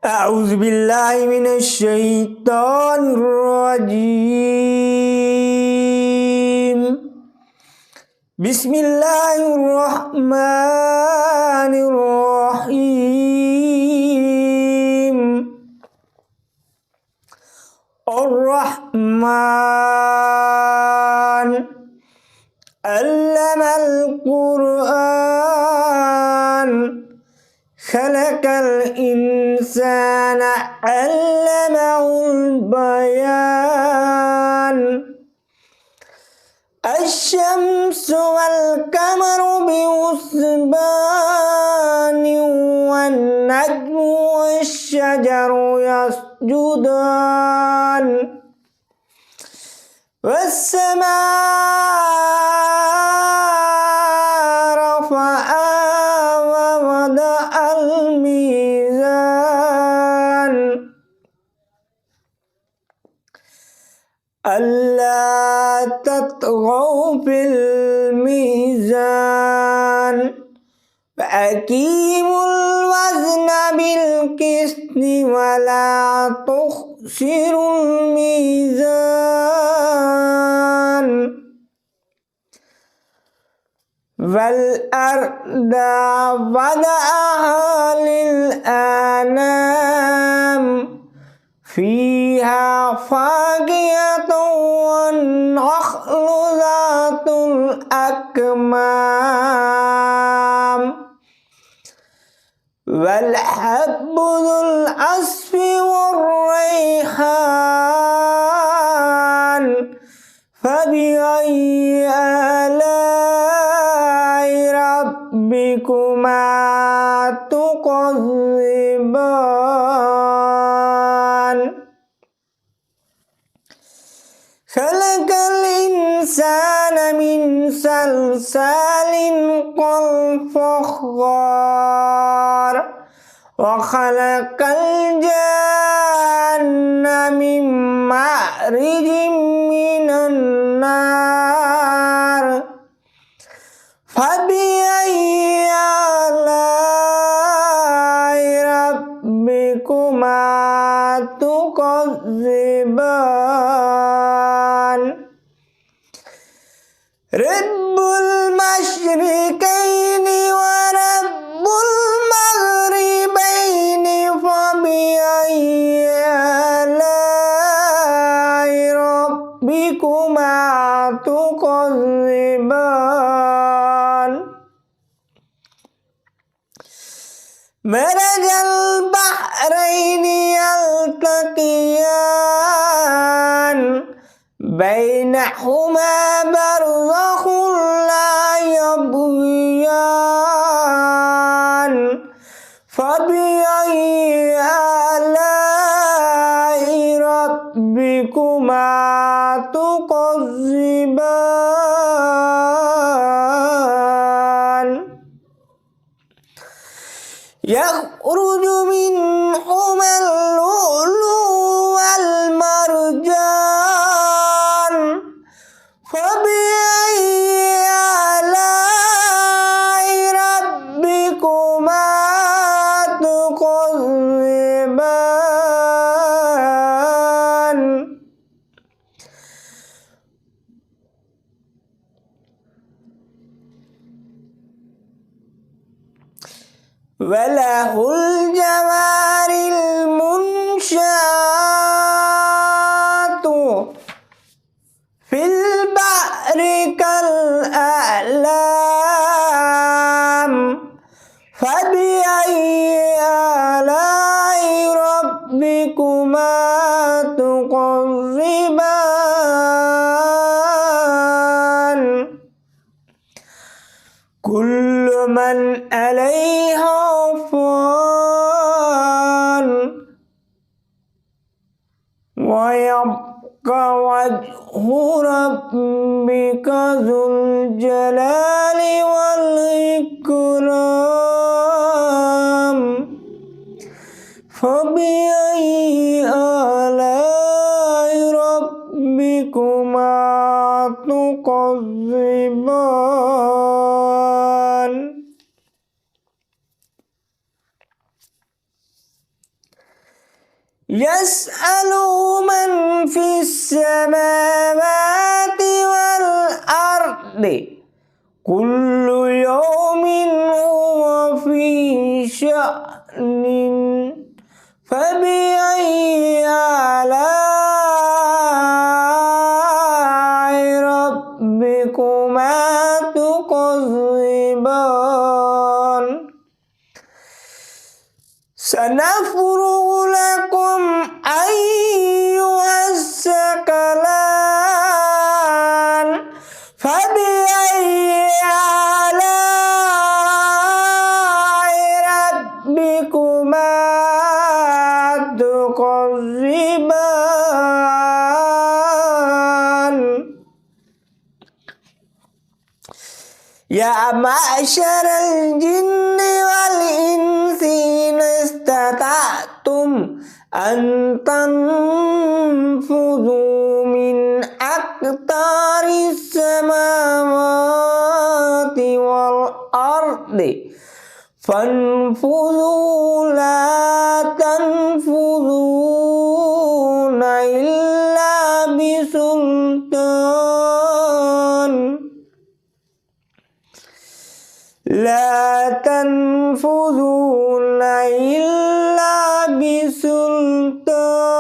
أعوذ بالله من الشيطان الرجيم. بسم الله الرحمن الرحيم. الرحمن علم القرآن خلق الإنسان علمه البيان. الشمس والقمر بحسبان والنجم والشجر يسجدان والسماء رفعها ووضع الميزان ألا تطغوا في الميزان وأقيموا الوزن بالقسط ولا تخسروا الميزان. والأرض وضعها للأنام فيها فاكهة والنخل ذات الأكمام والحب ذو العصف والريحان فبأي آلاء ربكما تكذبان. خلق الإنسان من صلصال كالفخار وخلق الجن من مارج من النار فبأي آلاء ربكما تكذبان. رب المشرقين ورب المغربين فبأي آلاء ربكما تكذبان. مرج البحرين يلتقيان بينهما برزخ لا يبغيان فبأي آلاء ربكما تكذبان. يخرج منهما اللؤلؤ والمرجان فبأي آلاء ربكما تكذبان. وله الجوار المنشآت في البحر كالأعلام فبأي آلاء ربكما تكذبان. كل من عليها فان ويبقى وجه ربك ذو الجلال والإكرام فبأي آلاء ربكما تكذبان. يسأله من في السماوات والأرض كل يوم هو في شأن فبأي آلاء ربكما تكذبان سنفرغ لكم أيها الثقلان فبأي آلاء ربكما تكذبان يا معشر الجن والإنس إن استطعتم أن تنفذوا من أقطار السماوات والأرض فانفذوا لا تنفذون إلا بسلطان لا تنفذون إلا بسلطان